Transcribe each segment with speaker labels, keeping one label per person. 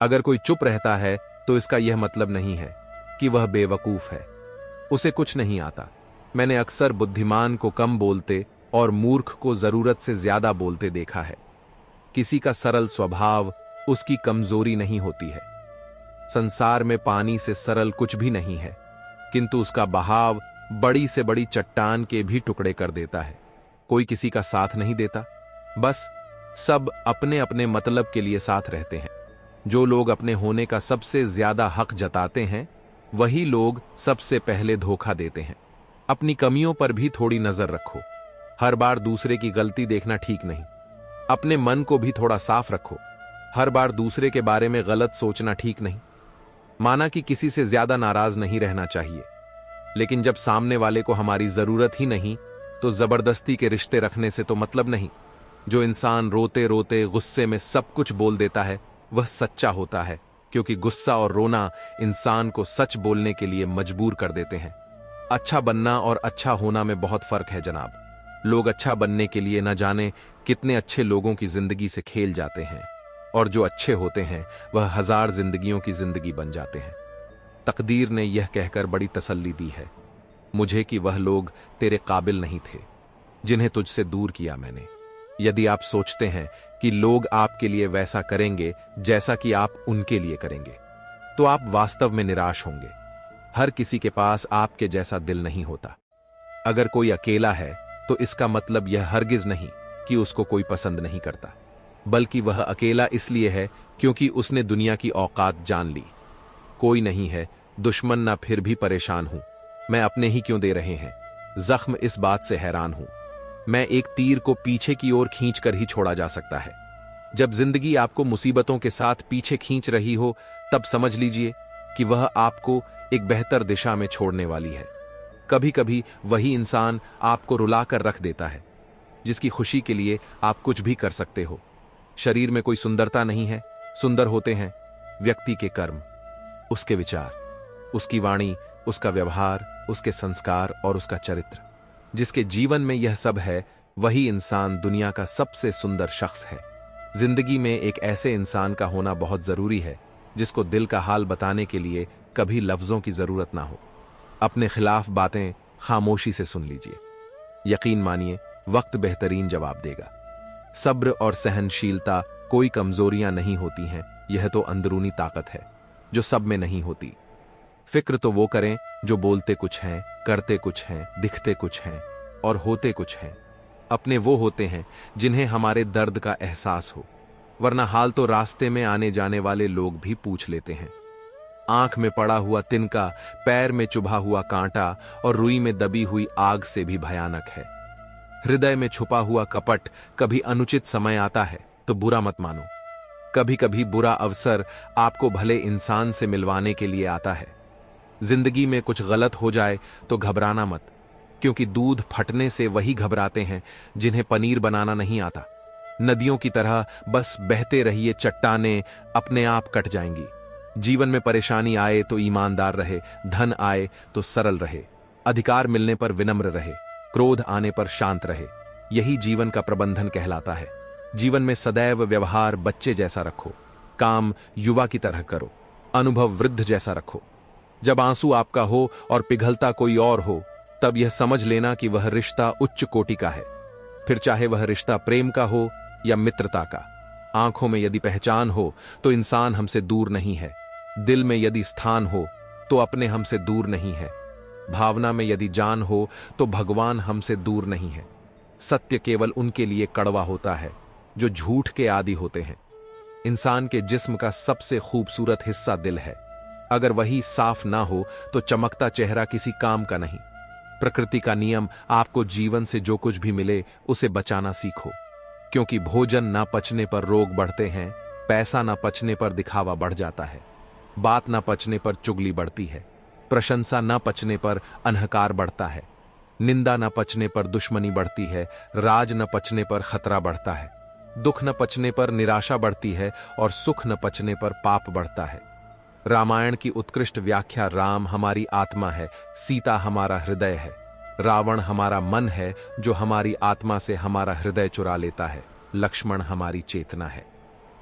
Speaker 1: अगर कोई चुप रहता है तो इसका यह मतलब नहीं है कि वह बेवकूफ है, उसे कुछ नहीं आता। मैंने अक्सर बुद्धिमान को कम बोलते और मूर्ख को जरूरत से ज्यादा बोलते देखा है। किसी का सरल स्वभाव उसकी कमजोरी नहीं होती है। संसार में पानी से सरल कुछ भी नहीं है, किंतु उसका बहाव बड़ी से बड़ी चट्टान के भी टुकड़े कर देता है। कोई किसी का साथ नहीं देता, बस सब अपने अपने मतलब के लिए साथ रहते हैं। जो लोग अपने होने का सबसे ज्यादा हक जताते हैं, वही लोग सबसे पहले धोखा देते हैं। अपनी कमियों पर भी थोड़ी नजर रखो। हर बार दूसरे की गलती देखना ठीक नहीं। अपने मन को भी थोड़ा साफ रखो। हर बार दूसरे के बारे में गलत सोचना ठीक नहीं। माना कि किसी से ज्यादा नाराज नहीं रहना चाहिए, लेकिन जब सामने वाले को हमारी जरूरत ही नहीं, तो जबरदस्ती के रिश्ते रखने से तो मतलब नहीं। जो इंसान रोते रोते गुस्से में सब कुछ बोल देता है, वह सच्चा होता है, क्योंकि गुस्सा और रोना इंसान को सच बोलने के लिए मजबूर कर देते हैं। अच्छा बनना और अच्छा होना में बहुत फर्क है जनाब। लोग अच्छा बनने के लिए न जाने कितने अच्छे लोगों की जिंदगी से खेल जाते हैं, और जो अच्छे होते हैं वह 1000 जिंदगियों की जिंदगी बन जाते हैं। तकदीर ने यह कहकर बड़ी तसल्ली दी है मुझे कि वह लोग तेरे काबिल नहीं थे जिन्हें तुझसे दूर किया मैंने। यदि आप सोचते हैं कि लोग आपके लिए वैसा करेंगे जैसा कि आप उनके लिए करेंगे, तो आप वास्तव में निराश होंगे। हर किसी के पास आपके जैसा दिल नहीं होता। अगर कोई अकेला है तो इसका मतलब यह हरगिज नहीं कि उसको कोई पसंद नहीं करता, बल्कि वह अकेला इसलिए है क्योंकि उसने दुनिया की औकात जान ली। कोई नहीं है दुश्मन, ना फिर भी परेशान हूं। मैं अपने ही क्यों दे रहे हैं जख्म, इस बात से हैरान हूं। मैं एक तीर को पीछे की ओर खींचकर ही छोड़ा जा सकता है। जब जिंदगी आपको मुसीबतों के साथ पीछे खींच रही हो, तब समझ लीजिए कि वह आपको एक बेहतर दिशा में छोड़ने वाली है। कभी कभी वही इंसान आपको रुलाकर रख देता है, जिसकी खुशी के लिए आप कुछ भी कर सकते हो। शरीर में कोई सुंदरता नहीं है, सुंदर होते हैं व्यक्ति के कर्म, उसके विचार, उसकी वाणी, उसका व्यवहार, उसके संस्कार और उसका चरित्र। जिसके जीवन में यह सब है, वही इंसान दुनिया का सबसे सुंदर शख्स है। जिंदगी में एक ऐसे इंसान का होना बहुत जरूरी है जिसको दिल का हाल बताने के लिए कभी लफ्जों की जरूरत ना हो। अपने खिलाफ बातें खामोशी से सुन लीजिए। यकीन मानिए, वक्त बेहतरीन जवाब देगा। सब्र और सहनशीलता कोई कमजोरियां नहीं होती हैं, यह तो अंदरूनी ताकत है जो सब में नहीं होती। फिक्र तो वो करें जो बोलते कुछ हैं, करते कुछ हैं, दिखते कुछ हैं और होते कुछ हैं। अपने वो होते हैं जिन्हें हमारे दर्द का एहसास हो, वरना हाल तो रास्ते में आने जाने वाले लोग भी पूछ लेते हैं। आंख में पड़ा हुआ तिनका, पैर में चुभा हुआ कांटा और रुई में दबी हुई आग से भी भयानक है। हृदय में छुपा हुआ कपट कभी अनुचित समय आता है तो बुरा मत मानो। कभी कभी बुरा अवसर आपको भले इंसान से मिलवाने के लिए आता है। जिंदगी में कुछ गलत हो जाए तो घबराना मत, क्योंकि दूध फटने से वही घबराते हैं जिन्हें पनीर बनाना नहीं आता। नदियों की तरह बस बहते रहिए, चट्टानें अपने आप कट जाएंगी। जीवन में परेशानी आए तो ईमानदार रहे, धन आए तो सरल रहे, अधिकार मिलने पर विनम्र रहे, क्रोध आने पर शांत रहे। यही जीवन का प्रबंधन कहलाता है। जीवन में सदैव व्यवहार बच्चे जैसा रखो, काम युवा की तरह करो, अनुभव वृद्ध जैसा रखो। जब आंसू आपका हो और पिघलता कोई और हो, तब यह समझ लेना कि वह रिश्ता उच्च कोटि का है। फिर चाहे वह रिश्ता प्रेम का हो या मित्रता का। आंखों में यदि पहचान हो तो इंसान हमसे दूर नहीं है। दिल में यदि स्थान हो तो अपने हमसे दूर नहीं है। भावना में यदि जान हो तो भगवान हमसे दूर नहीं है। सत्य केवल उनके लिए कड़वा होता है जो झूठ के आदी होते हैं। इंसान के जिस्म का सबसे खूबसूरत हिस्सा दिल है। अगर वही साफ ना हो तो चमकता चेहरा किसी काम का नहीं। प्रकृति का नियम आपको जीवन से जो कुछ भी मिले उसे बचाना सीखो, क्योंकि भोजन ना पचने पर रोग बढ़ते हैं, पैसा ना पचने पर दिखावा बढ़ जाता है, बात ना पचने पर चुगली बढ़ती है, प्रशंसा ना पचने पर अहंकार बढ़ता है, निंदा न पचने पर दुश्मनी बढ़ती है, राज न पचने पर खतरा बढ़ता है, दुख न पचने पर निराशा बढ़ती है और सुख न पचने पर पाप बढ़ता है। रामायण की उत्कृष्ट व्याख्या: राम हमारी आत्मा है, सीता हमारा हृदय है, रावण हमारा मन है जो हमारी आत्मा से हमारा हृदय चुरा लेता है, लक्ष्मण हमारी चेतना है।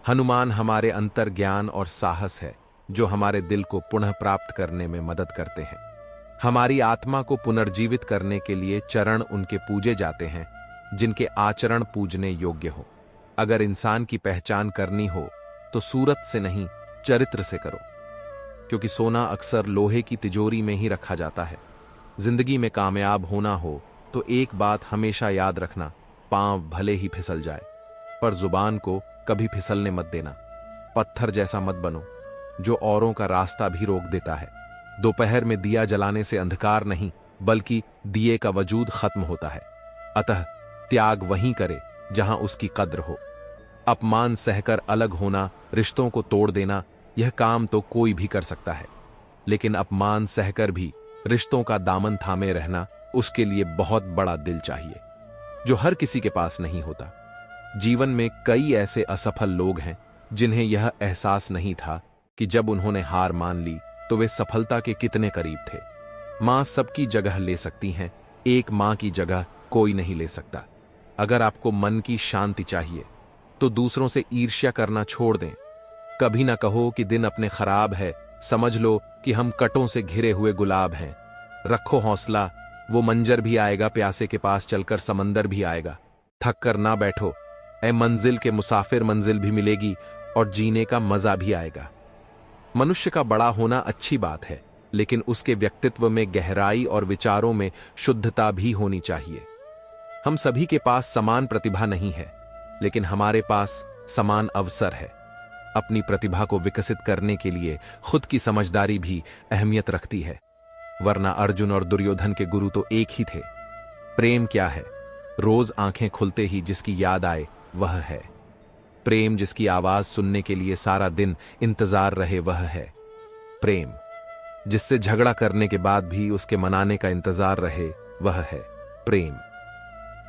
Speaker 1: हनुमान हमारे अंतर ज्ञान और साहस है जो हमारे दिल को पुनः प्राप्त करने में मदद करते हैं। हमारी आत्मा को पुनर्जीवित करने के लिए चरण उनके पूजे जाते हैं जिनके आचरण पूजने योग्य हो। अगर इंसान की पहचान करनी हो तो सूरत से नहीं, चरित्र से करो, क्योंकि सोना अक्सर लोहे की तिजोरी में ही रखा जाता है। जिंदगी में कामयाब होना हो तो एक बात हमेशा याद रखना, पांव भले ही फिसल जाए पर जुबान को कभी फिसलने मत देना। पत्थर जैसा मत बनो जो औरों का रास्ता भी रोक देता है। दोपहर में दिया जलाने से अंधकार नहीं बल्कि दिए का वजूद खत्म होता है। अतः त्याग वहीं करे जहां उसकी कद्र हो। अपमान सहकर अलग होना, रिश्तों को तोड़ देना, यह काम तो कोई भी कर सकता है, लेकिन अपमान सहकर भी रिश्तों का दामन थामे रहना, उसके लिए बहुत बड़ा दिल चाहिए जो हर किसी के पास नहीं होता। जीवन में कई ऐसे असफल लोग हैं जिन्हें यह एहसास नहीं था कि जब उन्होंने हार मान ली तो वे सफलता के कितने करीब थे। मां सबकी जगह ले सकती हैं, एक मां की जगह कोई नहीं ले सकता। अगर आपको मन की शांति चाहिए तो दूसरों से ईर्ष्या करना छोड़ दें। कभी ना कहो कि दिन अपने खराब है, समझ लो कि हम कटों से घिरे हुए गुलाब हैं। रखो हौसला, वो मंजर भी आएगा, प्यासे के पास चलकर समंदर भी आएगा। थक कर ना बैठो, ए मंजिल के मुसाफिर, मंजिल भी मिलेगी और जीने का मजा भी आएगा। मनुष्य का बड़ा होना अच्छी बात है, लेकिन उसके व्यक्तित्व में गहराई और विचारों में शुद्धता भी होनी चाहिए। हम सभी के पास समान प्रतिभा नहीं है, लेकिन हमारे पास समान अवसर है। अपनी प्रतिभा को विकसित करने के लिए खुद की समझदारी भी अहमियत रखती है, वरना अर्जुन और दुर्योधन के गुरु तो एक ही थे। प्रेम क्या है? रोज आंखें खुलते ही जिसकी याद आए वह है प्रेम। जिसकी आवाज सुनने के लिए सारा दिन इंतजार रहे वह है प्रेम। जिससे झगड़ा करने के बाद भी उसके मनाने का इंतजार रहे वह है प्रेम।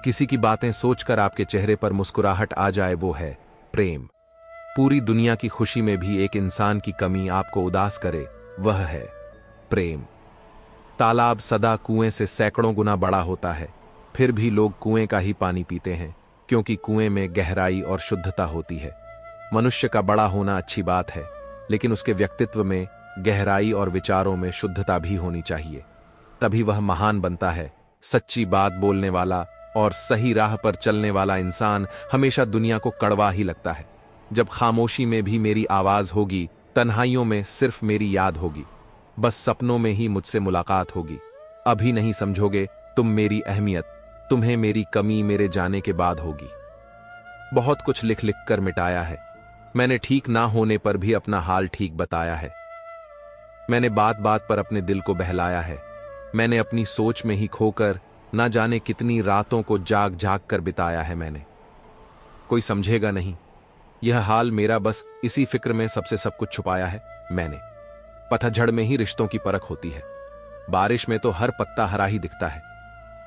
Speaker 1: किसी की बातें सोचकर आपके चेहरे पर मुस्कुराहट आ जाए वो है प्रेम। पूरी दुनिया की खुशी में भी एक इंसान की कमी आपको उदास करे वह है प्रेम। तालाब सदा कुएं से सैकड़ों गुना बड़ा होता है, फिर भी लोग कुएं का ही पानी पीते हैं, क्योंकि कुएं में गहराई और शुद्धता होती है। मनुष्य का बड़ा होना अच्छी बात है, लेकिन उसके व्यक्तित्व में गहराई और विचारों में शुद्धता भी होनी चाहिए, तभी वह महान बनता है। सच्ची बात बोलने वाला और सही राह पर चलने वाला इंसान हमेशा दुनिया को कड़वा ही लगता है। जब खामोशी में भी मेरी आवाज होगी, तन्हाइयों में सिर्फ मेरी याद होगी, बस सपनों में ही मुझसे मुलाकात होगी। अभी नहीं समझोगे तुम मेरी अहमियत, तुम्हें मेरी कमी मेरे जाने के बाद होगी। बहुत कुछ लिख लिख कर मिटाया है, मैंने ठीक ना होने पर भी अपना हाल ठीक बताया है। मैंने बात बात पर अपने दिल को बहलाया है। मैंने अपनी सोच में ही खोकर ना जाने कितनी रातों को जाग जाग कर बिताया है मैंने। कोई समझेगा नहीं यह हाल मेरा, बस इसी फिक्र में सबसे सब कुछ छुपाया है मैंने। पतझड़ में ही रिश्तों की परख होती है, बारिश में तो हर पत्ता हरा ही दिखता है।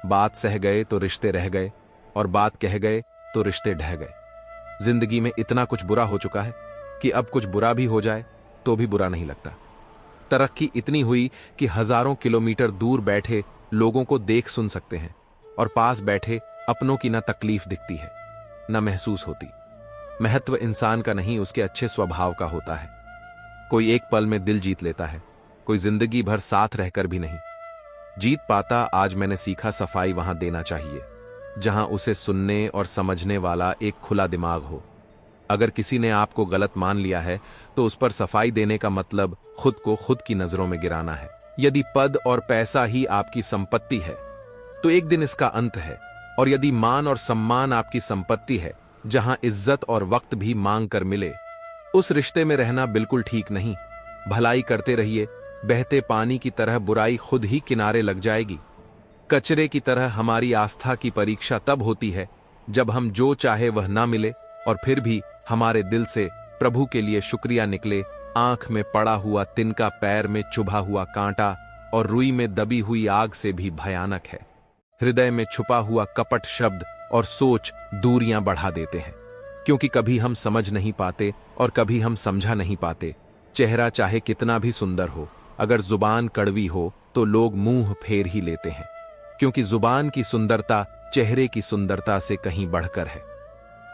Speaker 1: बात सह गए तो रिश्ते रह गए, और बात कह गए तो रिश्ते ढह गए। जिंदगी में इतना कुछ बुरा हो चुका है कि अब कुछ बुरा भी हो जाए तो भी बुरा नहीं लगता। तरक्की इतनी हुई कि हजारों किलोमीटर दूर बैठे लोगों को देख सुन सकते हैं, और पास बैठे अपनों की न तकलीफ दिखती है न महसूस होती। महत्व इंसान का नहीं, उसके अच्छे स्वभाव का होता है। कोई एक पल में दिल जीत लेता है, कोई जिंदगी भर साथ रहकर भी नहीं जीत पाता। आज मैंने सीखा सफाई वहां देना चाहिए जहां उसे सुनने और समझने वाला एक खुला दिमाग हो। अगर किसी ने आपको गलत मान लिया है तो उस पर सफाई देने का मतलब खुद को खुद की नजरों में गिराना है। यदि पद और पैसा ही आपकी संपत्ति है तो एक दिन इसका अंत है, और यदि मान और सम्मान आपकी संपत्ति है जहां इज्जत और वक्त भी मांग कर मिले, उस रिश्ते में रहना बिल्कुल ठीक नहीं। भलाई करते रहिए, बहते पानी की तरह बुराई खुद ही किनारे लग जाएगी। कचरे की तरह हमारी आस्था की परीक्षा तब होती है जब हम जो चाहे वह ना मिले, और फिर भी हमारे दिल से प्रभु के लिए शुक्रिया निकले। आंख में पड़ा हुआ तिनका पैर में चुभा हुआ कांटा और रुई में दबी हुई आग से भी भयानक है। हृदय में छुपा हुआ कपट शब्द और सोच दूरियां बढ़ा देते हैं, क्योंकि कभी हम समझ नहीं पाते और कभी हम समझा नहीं पाते। चेहरा चाहे कितना भी सुंदर हो, अगर जुबान कड़वी हो तो लोग मुंह फेर ही लेते हैं, क्योंकि जुबान की सुंदरता चेहरे की सुंदरता से कहीं बढ़कर है।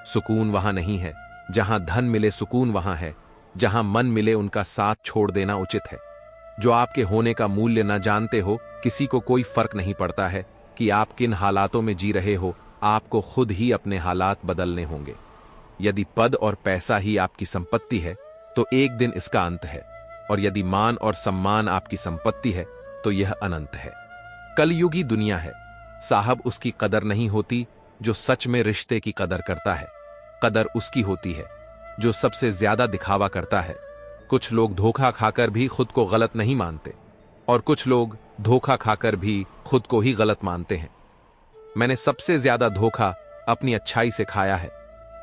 Speaker 1: सुकून वहां नहीं है जहां धन मिले सुकून वहां है, जहां मन मिले उनका साथ छोड़ देना उचित है। जो आपके होने का मूल्य न जानते हो, किसी को कोई फर्क नहीं पड़ता है कि आप किन हालातों में जी रहे हो, आपको खुद ही अपने हालात बदलने होंगे। यदि पद और पैसा ही आपकी संपत्ति है तो एक दिन इसका अंत है, और यदि मान और सम्मान आपकी संपत्ति है तो यह अनंत है। कलयुगी दुनिया है साहब, उसकी कदर नहीं होती जो सच में रिश्ते की कदर करता है। कदर उसकी होती है जो सबसे ज्यादा दिखावा करता है। कुछ लोग धोखा खाकर भी खुद को गलत नहीं मानते, और कुछ लोग धोखा खाकर भी खुद को ही गलत मानते हैं। मैंने सबसे ज्यादा धोखा अपनी अच्छाई से खाया है।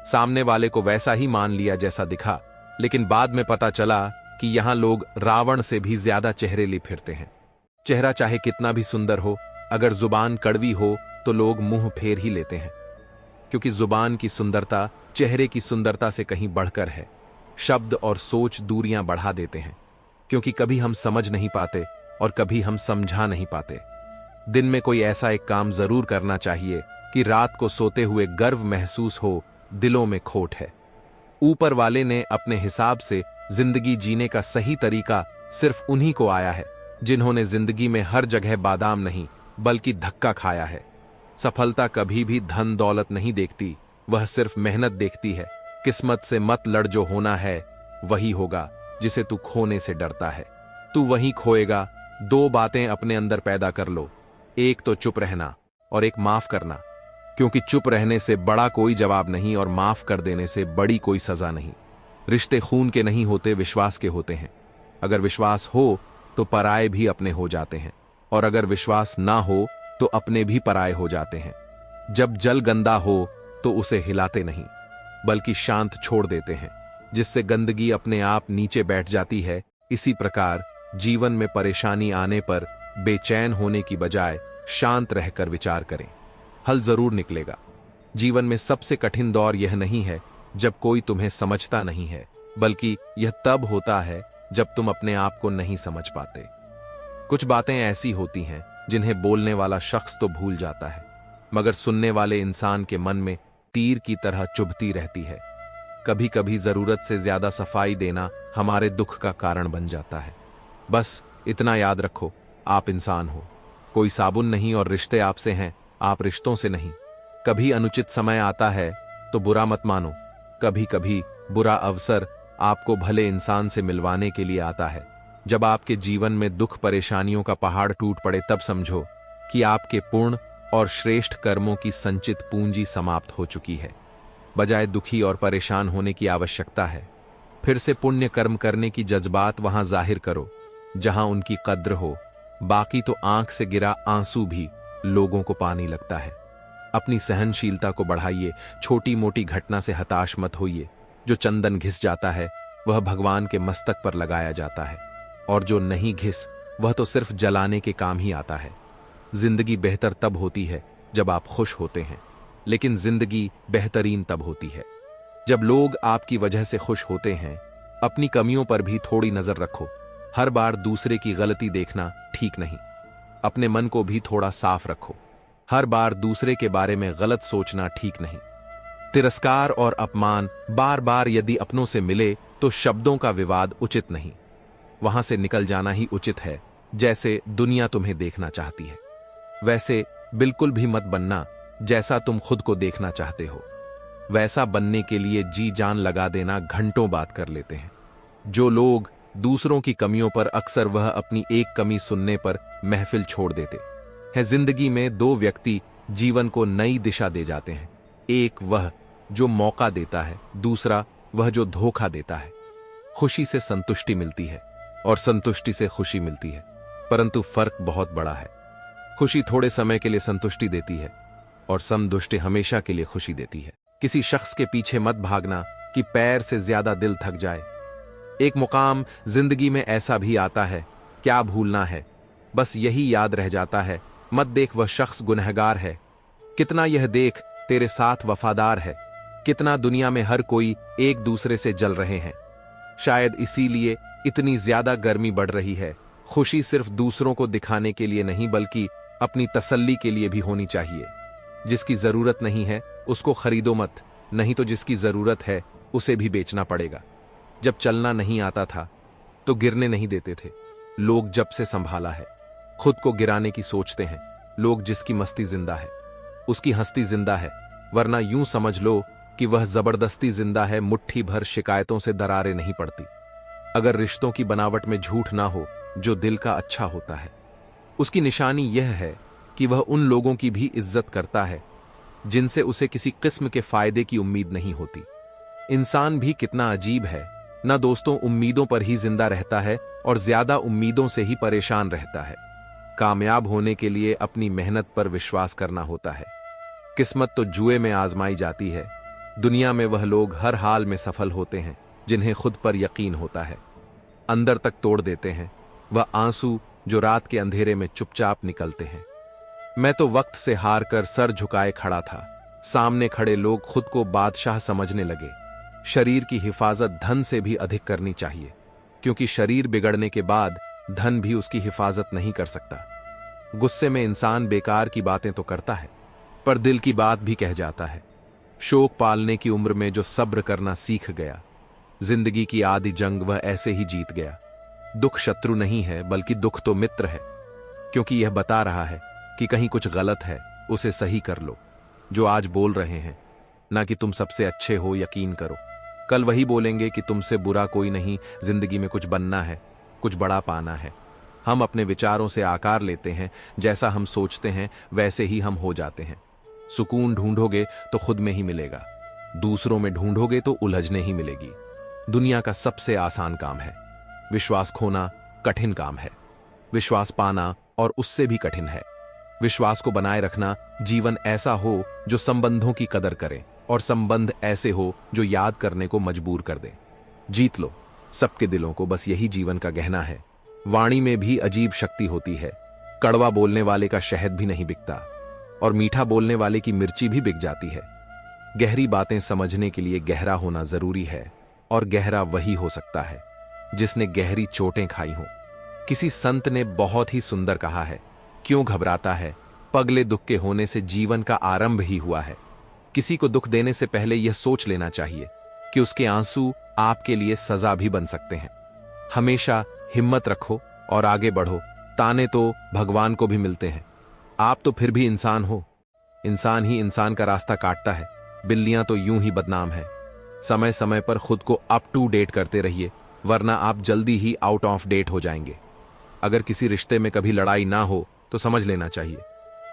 Speaker 1: सामने वाले को वैसा ही मान लिया जैसा दिखा, लेकिन बाद में पता चला कि यहां लोग रावण से भी ज्यादा चेहरे लिए फिरते हैं। चेहरा चाहे कितना भी सुंदर हो, अगर जुबान कड़वी हो तो लोग मुंह फेर ही लेते हैं, क्योंकि जुबान की सुंदरता चेहरे की सुंदरता से कहीं बढ़कर है। शब्द और सोच दूरियां बढ़ा देते हैं, क्योंकि कभी हम समझ नहीं पाते और कभी हम समझा नहीं पाते। दिन में कोई ऐसा एक काम जरूर करना चाहिए कि रात को सोते हुए गर्व महसूस हो, दिलों में खोट है। ऊपर वाले ने अपने हिसाब से जिंदगी जीने का सही तरीका सिर्फ उन्हीं को आया है जिन्होंने जिंदगी में हर जगह बादाम नहीं बल्कि धक्का खाया है। सफलता कभी भी धन दौलत नहीं देखती, वह सिर्फ मेहनत देखती है। किस्मत से मत लड़, जो होना है वही होगा जिसे तू खोने से डरता है। तू वहीं खोएगा। दो बातें अपने अंदर पैदा कर लो, एक तो चुप रहना और एक माफ करना, क्योंकि चुप रहने से बड़ा कोई जवाब नहीं और माफ कर देने से बड़ी कोई सजा नहीं। रिश्ते खून के नहीं होते, विश्वास के होते हैं। अगर विश्वास हो तो पराये भी अपने हो जाते हैं, और अगर विश्वास ना हो तो अपने भी पराये हो जाते हैं। जब जल गंदा हो तो उसे हिलाते नहीं बल्कि शांत छोड़ देते हैं, जिससे गंदगी अपने आप नीचे बैठ जाती है। इसी प्रकार जीवन में परेशानी आने पर बेचैन होने की बजाय शांत रहकर विचार करें, हल जरूर निकलेगा। जीवन में सबसे कठिन दौर यह नहीं है जब कोई तुम्हें समझता नहीं है, बल्कि यह तब होता है जब तुम अपने आप को नहीं समझ पाते। कुछ बातें ऐसी होती हैं जिन्हें बोलने वाला शख्स तो भूल जाता है, मगर सुनने वाले इंसान के मन में तीर की तरह चुभती रहती है। कभी कभी जरूरत से ज्यादा सफाई देना हमारे दुख का कारण बन जाता है। बस इतना याद रखो, आप इंसान हो, कोई साबुन नहीं, और रिश्ते आपसे हैं, आप रिश्तों से नहीं। कभी अनुचित समय आता है तो बुरा मत मानो, कभी कभी बुरा अवसर आपको भले इंसान से मिलवाने के लिए आता है। जब आपके जीवन में दुख परेशानियों का पहाड़ टूट पड़े तब समझो कि आपके पूर्ण और श्रेष्ठ कर्मों की संचित पूंजी समाप्त हो चुकी है। बजाय दुखी और परेशान होने की आवश्यकता है, फिर से पुण्य कर्म करने की जज्बात वहां जाहिर करो जहां उनकी कद्र हो। बाकी तो आंख से गिरा आंसू भी लोगों को पानी लगता है। अपनी सहनशीलता को बढ़ाइए, छोटी मोटी घटना से हताश मत होइए। जो चंदन घिस जाता है वह भगवान के मस्तक पर लगाया जाता है, और जो नहीं घिस वह तो सिर्फ जलाने के काम ही आता है। जिंदगी बेहतर तब होती है जब आप खुश होते हैं, लेकिन जिंदगी बेहतरीन तब होती है जब लोग आपकी वजह से खुश होते हैं। अपनी कमियों पर भी थोड़ी नजर रखो। हर बार दूसरे की गलती देखना ठीक नहीं। अपने मन को भी थोड़ा साफ रखो। हर बार दूसरे के बारे में गलत सोचना ठीक नहीं। तिरस्कार और अपमान बार बार यदि अपनों से मिले तो शब्दों का विवाद उचित नहीं। वहां से निकल जाना ही उचित है। जैसे दुनिया तुम्हें देखना चाहती है वैसे बिल्कुल भी मत बनना जैसा तुम खुद को देखना चाहते हो। वैसा बनने के लिए जी जान लगा देना घंटों बात कर लेते हैं। जो लोग दूसरों की कमियों पर अक्सर वह अपनी एक कमी सुनने पर महफिल छोड़ देते हैं। जिंदगी में दो व्यक्ति जीवन को नई दिशा दे जाते हैं, एक वह जो मौका देता है, दूसरा वह जो धोखा देता है। खुशी से संतुष्टि मिलती है और संतुष्टि से खुशी मिलती है, परंतु फर्क बहुत बड़ा है। खुशी थोड़े समय के लिए संतुष्टि देती है और संतुष्टि हमेशा के लिए खुशी देती है। किसी शख्स के पीछे मत भागना कि पैर से ज्यादा दिल थक जाए। एक मुकाम जिंदगी में ऐसा भी आता है, क्या भूलना है, बस यही याद रह जाता है। मत देख वह शख्स गुनहगार है, कितना यह देख तेरे साथ वफादार है। कितना दुनिया में हर कोई एक दूसरे से जल रहे हैं, शायद इसीलिए इतनी ज्यादा गर्मी बढ़ रही है। खुशी सिर्फ दूसरों को दिखाने के लिए नहीं बल्कि अपनी तसल्ली के लिए भी होनी चाहिए। जिसकी जरूरत नहीं है उसको खरीदो मत, नहीं तो जिसकी जरूरत है उसे भी बेचना पड़ेगा। जब चलना नहीं आता था तो गिरने नहीं देते थे लोग। जब से संभाला है खुद को गिराने की सोचते हैं लोग। जिसकी मस्ती जिंदा है उसकी हस्ती जिंदा है, वरना यूं समझ लो कि वह जबरदस्ती जिंदा है। मुट्ठी भर शिकायतों से दरारें नहीं पड़ती। अगर रिश्तों की बनावट में झूठ ना हो जो दिल का अच्छा होता है, उसकी निशानी यह है कि वह उन लोगों की भी इज्जत करता है जिनसे उसे किसी किस्म के फायदे की उम्मीद नहीं होती। इंसान भी कितना अजीब है ना दोस्तों, उम्मीदों पर ही जिंदा रहता है और ज्यादा उम्मीदों से ही परेशान रहता है। कामयाब होने के लिए अपनी मेहनत पर विश्वास करना होता है। किस्मत तो जुए में आजमाई जाती है। दुनिया में वह लोग हर हाल में सफल होते हैं जिन्हें खुद पर यकीन होता है। अंदर तक तोड़ देते हैं वह आंसू जो रात के अंधेरे में चुपचाप निकलते हैं। मैं तो वक्त से हार कर सर झुकाए खड़ा था। सामने खड़े लोग खुद को बादशाह समझने लगे। शरीर की हिफाजत धन से भी अधिक करनी चाहिए, क्योंकि शरीर बिगड़ने के बाद धन भी उसकी हिफाजत नहीं कर सकता। गुस्से में इंसान बेकार की बातें तो करता है पर दिल की बात भी कह जाता है। शोक पालने की उम्र में जो सब्र करना सीख गया, जिंदगी की आधी जंग वह ऐसे ही जीत गया। दुख शत्रु नहीं है बल्कि दुख तो मित्र है, क्योंकि यह बता रहा है कि कहीं कुछ गलत है उसे सही कर लो। जो आज बोल रहे हैं ना कि तुम सबसे अच्छे हो, यकीन करो कल वही बोलेंगे कि तुमसे बुरा कोई नहीं। जिंदगी में कुछ बनना है, कुछ बड़ा पाना है। हम अपने विचारों से आकार लेते हैं, जैसा हम सोचते हैं वैसे ही हम हो जाते हैं। सुकून ढूंढोगे तो खुद में ही मिलेगा, दूसरों में ढूंढोगे तो उलझने ही मिलेगी। दुनिया का सबसे आसान काम है विश्वास खोना, कठिन काम है विश्वास पाना, और उससे भी कठिन है विश्वास को बनाए रखना। जीवन ऐसा हो जो संबंधों की कदर करे और संबंध ऐसे हो जो याद करने को मजबूर कर दे। जीत लो सबके दिलों को, बस यही जीवन का गहना है। वाणी में भी अजीब शक्ति होती है। कड़वा बोलने वाले का शहद भी नहीं बिकता और मीठा बोलने वाले की मिर्ची भी बिक जाती है। गहरी बातें समझने के लिए गहरा होना जरूरी है, और गहरा वही हो सकता है जिसने गहरी चोटें खाई हों। किसी संत ने बहुत ही सुंदर कहा है, क्यों घबराता है, पगले दुख के होने से जीवन का आरंभ ही हुआ है। किसी को दुख देने से पहले यह सोच लेना चाहिए कि उसके आंसू आपके लिए सजा भी बन सकते हैं। हमेशा हिम्मत रखो और आगे बढ़ो। ताने तो भगवान को भी मिलते हैं, आप तो फिर भी इंसान हो। इंसान ही इंसान का रास्ता काटता है, बिल्लियां तो यूं ही बदनाम है। समय समय पर खुद को अप टू डेट करते रहिए, वरना आप जल्दी ही आउट ऑफ डेट हो जाएंगे। अगर किसी रिश्ते में कभी लड़ाई ना हो तो समझ लेना चाहिए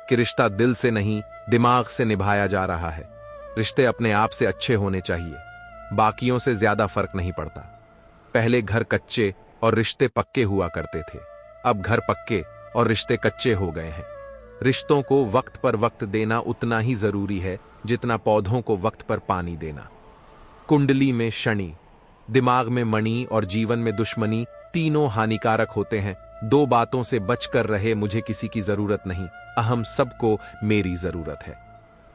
Speaker 1: कि रिश्ता दिल से नहीं दिमाग से निभाया जा रहा है। रिश्ते अपने आप से अच्छे होने चाहिए, बाकियों से ज्यादा फर्क नहीं पड़ता। पहले घर कच्चे और रिश्ते पक्के हुआ करते थे, अब घर पक्के और रिश्ते कच्चे हो गए हैं। रिश्तों को वक्त पर वक्त देना उतना ही जरूरी है जितना पौधों को वक्त पर पानी देना। कुंडली में शनि, दिमाग में मणि और जीवन में दुश्मनी तीनों हानिकारक होते हैं। दो बातों से बचकर रहे, मुझे किसी की जरूरत नहीं, अहम सबको मेरी जरूरत है।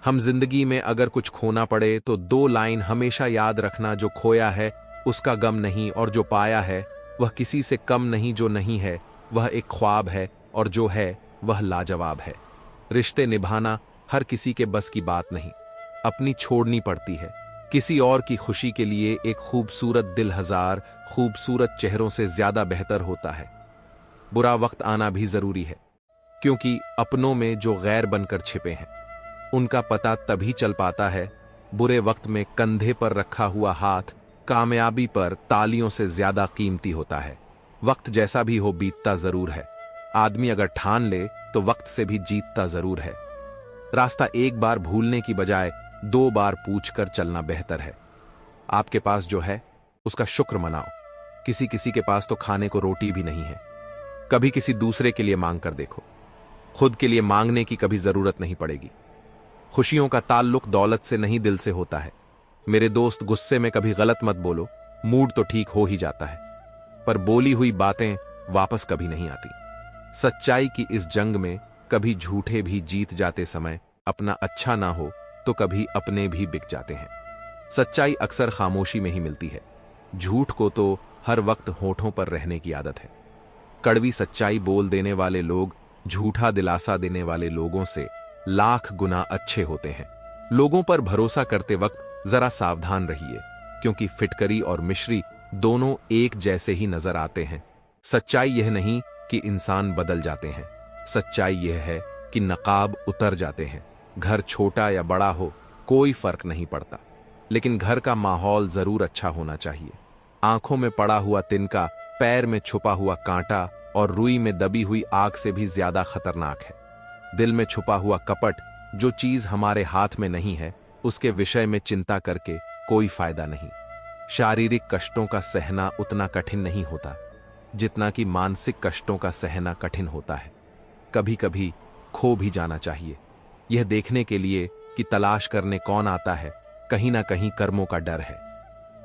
Speaker 1: हम जिंदगी में अगर कुछ खोना पड़े तो दो लाइन हमेशा याद रखना, जो खोया है उसका गम नहीं, और जो पाया है वह किसी से कम नहीं। जो नहीं है वह एक ख्वाब है, और जो है वह लाजवाब है। रिश्ते निभाना हर किसी के बस की बात नहीं, अपनी छोड़नी पड़ती है। किसी और की खुशी के लिए एक खूबसूरत दिल हजार खूबसूरत चेहरों से ज्यादा बेहतर होता है। बुरा वक्त आना भी जरूरी है, क्योंकि अपनों में जो गैर बनकर छिपे हैं उनका पता तभी चल पाता है। बुरे वक्त में कंधे पर रखा हुआ हाथ कामयाबी पर तालियों से ज्यादा कीमती होता है। वक्त जैसा भी हो बीतता जरूर है। आदमी अगर ठान ले तो वक्त से भी जीतता जरूर है। रास्ता एक बार भूलने की बजाय दो बार पूछकर चलना बेहतर है। आपके पास जो है उसका शुक्र मनाओ। किसी किसी के पास तो खाने को रोटी भी नहीं है। कभी किसी दूसरे के लिए मांग कर देखो, खुद के लिए मांगने की कभी जरूरत नहीं पड़ेगी। खुशियों का ताल्लुक दौलत से नहीं दिल से होता है। मेरे दोस्त, गुस्से में कभी गलत मत बोलो, मूड तो ठीक हो ही जाता है, पर बोली हुई बातें वापस कभी नहीं आती। सच्चाई की इस जंग में कभी झूठे भी जीत जाते समय अपना अच्छा ना हो तो कभी अपने भी बिक जाते हैं। सच्चाई अक्सर खामोशी में ही मिलती है। झूठ को तो हर वक्त होठों पर रहने की आदत है। कड़वी सच्चाई बोल देने वाले लोग झूठा दिलासा देने वाले लोगों से लाख गुना अच्छे होते हैं। लोगों पर भरोसा करते वक्त जरा सावधान रहिए, क्योंकि फिटकरी और मिश्री दोनों एक जैसे ही नजर आते हैं। सच्चाई यह नहीं कि इंसान बदल जाते हैं, सच्चाई यह है कि नकाब उतर जाते हैं। घर छोटा या बड़ा हो कोई फर्क नहीं पड़ता, लेकिन घर का माहौल जरूर अच्छा होना चाहिए। आंखों में पड़ा हुआ तिनका, पैर में छुपा हुआ कांटा और रुई में दबी हुई आग से भी ज्यादा खतरनाक है। दिल में छुपा हुआ कपट, जो चीज हमारे हाथ में नहीं है उसके विषय में चिंता करके कोई फायदा नहीं। शारीरिक कष्टों का सहना उतना कठिन नहीं होता जितना कि मानसिक कष्टों का सहना कठिन होता है। कभी कभी खो भी जाना चाहिए, यह देखने के लिए कि तलाश करने कौन आता है। कहीं ना कहीं कर्मों का डर है।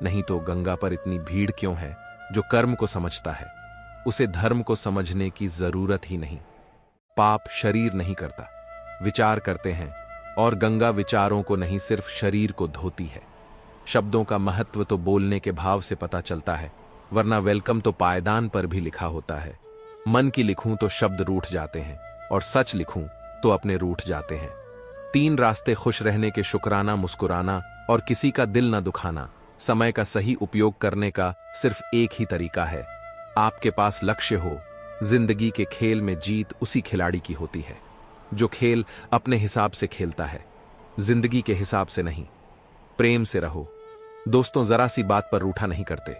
Speaker 1: नहीं तो गंगा पर इतनी भीड़ क्यों है? जो कर्म को समझता है उसे धर्म को समझने की जरूरत ही नहीं। पाप शरीर नहीं करता, विचार करते हैं, और गंगा विचारों को नहीं सिर्फ शरीर को धोती है। शब्दों का महत्व तो बोलने के भाव से पता चलता है, वरना वेलकम तो पायदान पर भी लिखा होता है। मन की लिखूं तो शब्द रूठ जाते हैं, और सच लिखूं तो अपने रूठ जाते हैं। 3 रास्ते खुश रहने के: शुक्राना, मुस्कुराना और किसी का दिल न दुखाना। समय का सही उपयोग करने का सिर्फ एक ही तरीका है। आपके पास लक्ष्य हो। जिंदगी के खेल में जीत उसी खिलाड़ी की होती है जो खेल अपने हिसाब से खेलता है, जिंदगी के हिसाब से नहीं। प्रेम से रहो। दोस्तों जरा सी बात पर रूठा नहीं करते।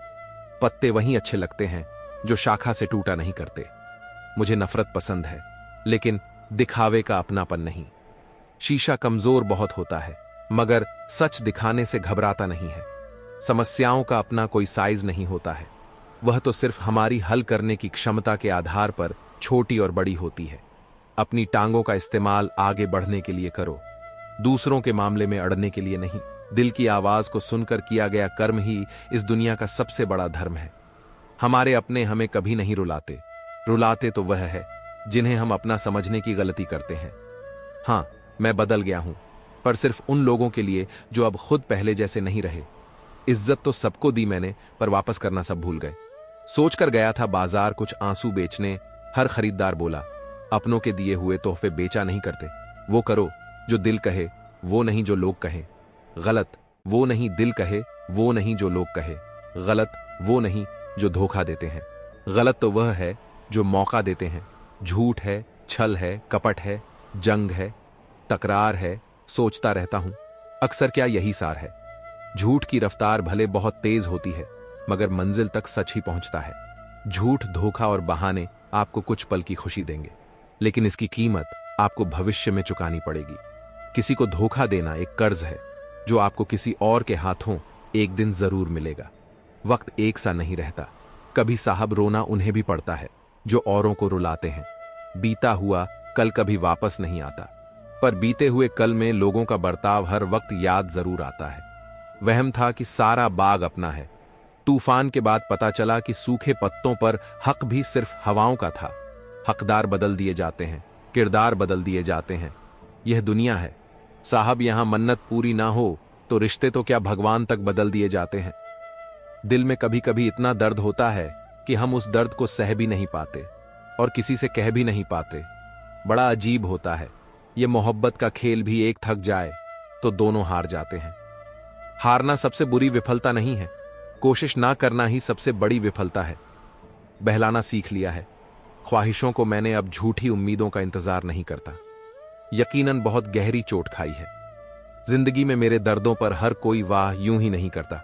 Speaker 1: पत्ते वहीं अच्छे लगते हैं जो शाखा से टूटा नहीं करते। मुझे नफरत पसंद है, लेकिन दिखावे का अपनापन नहीं। शीशा कमजोर बहुत होता है, मगर सच दिखाने से घबराता नहीं है। समस्याओं का अपना कोई साइज नहीं होता है, वह तो सिर्फ हमारी हल करने की क्षमता के आधार पर छोटी और बड़ी होती है। अपनी टांगों का इस्तेमाल आगे बढ़ने के लिए करो, दूसरों के मामले में अड़ने के लिए नहीं। दिल की आवाज को सुनकर किया गया कर्म ही इस दुनिया का सबसे बड़ा धर्म है। हमारे अपने हमें कभी नहीं रुलाते, रुलाते तो वह है जिन्हें हम अपना समझने की गलती करते हैं। हां, मैं बदल गया हूं, पर सिर्फ उन लोगों के लिए जो अब खुद पहले जैसे नहीं रहे। इज्जत तो सबको दी मैंने, पर वापस करना सब भूल गए। सोचकर गया था बाजार कुछ आंसू बेचने, हर खरीदार बोला, अपनों के दिए हुए तोहफे बेचा नहीं करते। वो करो जो दिल कहे, वो नहीं जो लोग कहें। गलत वो नहीं दिल कहे, वो नहीं जो लोग कहे। गलत वो नहीं जो धोखा देते हैं। गलत तो वह है जो मौका देते हैं। झूठ है, छल है, कपट है, जंग है, तकरार है। सोचता रहता हूं, अक्सर क्या यही सार है। झूठ की रफ्तार भले बहुत तेज होती है, मगर मंजिल तक सच ही पहुंचता है। झूठ, धोखा और बहाने आपको कुछ पल की खुशी देंगे, लेकिन इसकी कीमत आपको भविष्य में चुकानी पड़ेगी। किसी को धोखा देना एक कर्ज है जो आपको किसी और के हाथों एक दिन जरूर मिलेगा। वक्त एक सा नहीं रहता, कभी साहब रोना उन्हें भी पड़ता है जो औरों को रुलाते हैं। बीता हुआ कल कभी वापस नहीं आता, पर बीते हुए कल में लोगों का बर्ताव हर वक्त याद जरूर आता है। वहम था कि सारा बाग अपना है। तूफान के बाद पता चला कि सूखे पत्तों पर हक भी सिर्फ हवाओं का था। हकदार बदल दिए जाते हैं, किरदार बदल दिए जाते हैं। यह दुनिया है साहब, यहां मन्नत पूरी ना हो तो रिश्ते तो क्या भगवान तक बदल दिए जाते हैं। दिल में कभी कभी इतना दर्द होता है कि हम उस दर्द को सह भी नहीं पाते और किसी से कह भी नहीं पाते। बड़ा अजीब होता है, यह मोहब्बत का खेल भी एक थक जाए तो दोनों हार जाते हैं। हारना सबसे बुरी विफलता नहीं है, कोशिश ना करना ही सबसे बड़ी विफलता है। बहलाना सीख लिया है। ख्वाहिशों को मैंने अब झूठी उम्मीदों का इंतजार नहीं करता। यकीनन बहुत गहरी चोट खाई है। जिंदगी में मेरे दर्दों पर हर कोई वाह यूं ही नहीं करता।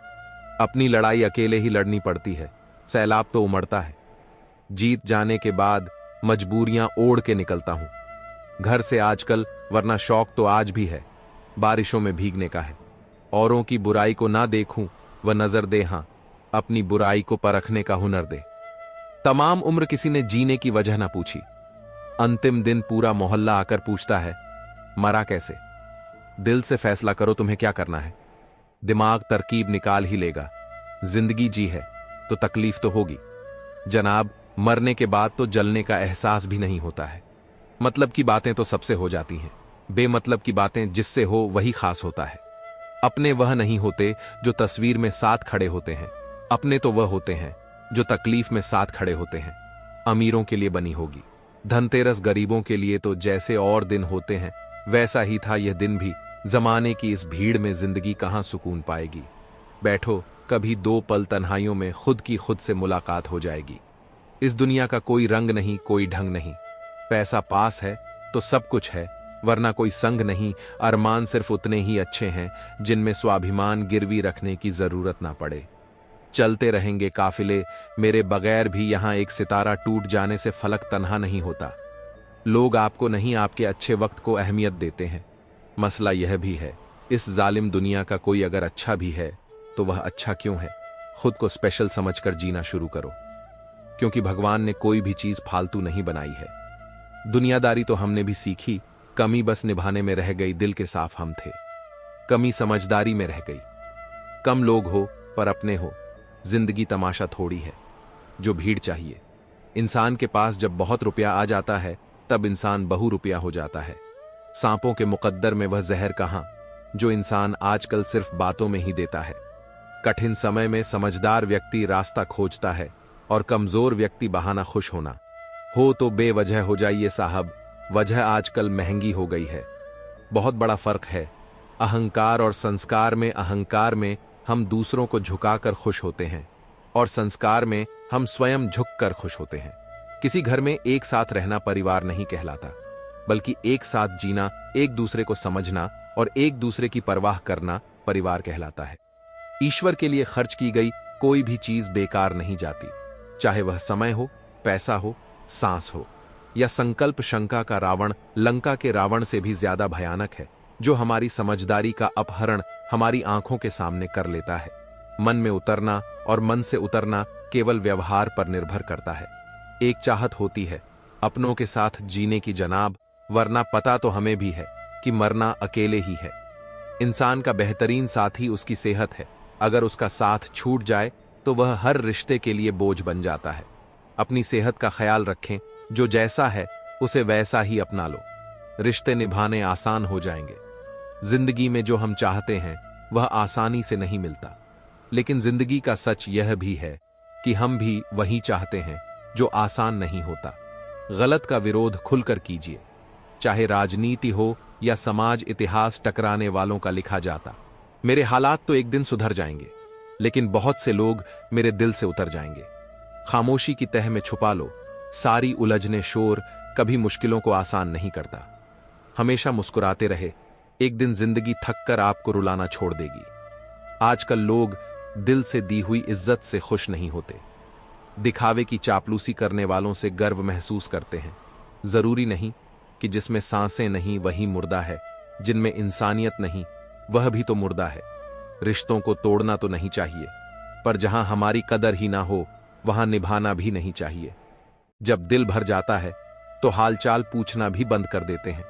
Speaker 1: अपनी लड़ाई अकेले ही लड़नी पड़ती है। सैलाब तो उमड़ता है। जीत जाने के बाद मजबूरियां ओढ़ के निकलता हूं घर से आजकल, वरना शौक तो आज भी है बारिशों में भीगने का है। औरों की बुराई को ना देखूं वह नजर दे, हां अपनी बुराई को परखने का हुनर दे। तमाम उम्र किसी ने जीने की वजह ना पूछी। अंतिम दिन पूरा मोहल्ला आकर पूछता है मरा कैसे। दिल से फैसला करो तुम्हें क्या करना है। दिमाग तरकीब निकाल ही लेगा। जिंदगी जी है तो तकलीफ तो होगी जनाब। मरने के बाद तो जलने का एहसास भी नहीं होता है। मतलब की बातें तो सबसे हो जाती हैं, बेमतलब की बातें जिससे हो वही खास होता है। अपने वह नहीं होते जो तस्वीर में साथ खड़े होते हैं, अपने तो वह होते हैं जो तकलीफ में साथ खड़े होते हैं। अमीरों के लिए बनी होगी, धनतेरस गरीबों के लिए तो जैसे और दिन होते हैं वैसा ही था यह दिन भी। जमाने की इस भीड़ में जिंदगी कहां सुकून पाएगी। बैठो कभी 2 पल तन्हाइयों में खुद की खुद से मुलाकात हो जाएगी। इस दुनिया का कोई रंग नहीं, कोई ढंग नहीं। पैसा पास है तो सब कुछ है, वरना कोई संग नहीं। अरमान सिर्फ उतने ही अच्छे हैं जिनमें स्वाभिमान गिरवी रखने की जरूरत ना पड़े। चलते रहेंगे काफिले, मेरे बगैर भी यहां एक सितारा टूट जाने से फलक तन्हा नहीं होता। लोग आपको नहीं, आपके अच्छे वक्त को अहमियत देते हैं। मसला यह भी है, इस जालिम दुनिया का कोई अगर अच्छा भी है तो वह अच्छा क्यों है? खुद को स्पेशल समझकर जीना शुरू करो, क्योंकि भगवान ने कोई भी चीज फालतू नहीं बनाई है। दुनियादारी तो हमने भी सीखी, कमी बस निभाने में रह गई, दिल के साफ हम थे। कमी समझदारी में रह गई। कम लोग हो पर अपने हो, जिंदगी तमाशा थोड़ी है जो भीड़ चाहिए। इंसान के पास जब बहुत रुपया आ जाता है तब इंसान बहु रुपया हो जाता है। सांपों के मुकद्दर में वह जहर कहां जो इंसान आजकल सिर्फ बातों में ही देता है। कठिन समय में समझदार व्यक्ति रास्ता खोजता है और कमजोर व्यक्ति बहाना खुश होना। हो तो बेवजह हो जाइए साहब, वजह आजकल महंगी हो गई है। बहुत बड़ा फर्क है अहंकार और संस्कार में। अहंकार में हम दूसरों को झुकाकर खुश होते हैं और संस्कार में हम स्वयं झुककर खुश होते हैं। किसी घर में एक साथ रहना परिवार नहीं कहलाता, बल्कि एक साथ जीना, एक दूसरे को समझना और एक दूसरे की परवाह करना परिवार कहलाता है। ईश्वर के लिए खर्च की गई कोई भी चीज बेकार नहीं जाती, चाहे वह समय हो, पैसा हो, सांस हो या संकल्प। शंका का रावण लंका के रावण से भी ज्यादा भयानक है, जो हमारी समझदारी का अपहरण हमारी आंखों के सामने कर लेता है। मन में उतरना और मन से उतरना केवल व्यवहार पर निर्भर करता है। एक चाहत होती है अपनों के साथ जीने की जनाब, वरना पता तो हमें भी है कि मरना अकेले ही है। इंसान का बेहतरीन साथी उसकी सेहत है। अगर उसका साथ छूट जाए तो वह हर रिश्ते के लिए बोझ बन जाता है। अपनी सेहत का ख्याल रखें, जो जैसा है उसे वैसा ही अपना लो, रिश्ते निभाने आसान हो जाएंगे। जिंदगी में जो हम चाहते हैं वह आसानी से नहीं मिलता, लेकिन जिंदगी का सच यह भी है कि हम भी वही चाहते हैं जो आसान नहीं होता। गलत का विरोध खुलकर कीजिए, चाहे राजनीति हो या समाज। इतिहास टकराने वालों का लिखा जाता। मेरे हालात तो एक दिन सुधर जाएंगे, लेकिन बहुत से लोग मेरे दिल से उतर जाएंगे। खामोशी की तह में छुपा लो, सारी उलझने शोर कभी मुश्किलों को आसान नहीं करता। हमेशा मुस्कुराते रहे, एक दिन जिंदगी थक कर आपको रुलाना छोड़ देगी। आजकल लोग दिल से दी हुई इज्जत से खुश नहीं होते, दिखावे की चापलूसी करने वालों से गर्व महसूस करते हैं। जरूरी नहीं कि जिसमें सांसें नहीं वही मुर्दा है, जिनमें इंसानियत नहीं वह भी तो मुर्दा है। रिश्तों को तोड़ना तो नहीं चाहिए, पर जहां हमारी कदर ही ना हो वहां निभाना भी नहीं चाहिए। जब दिल भर जाता है तो हालचाल पूछना भी बंद कर देते हैं।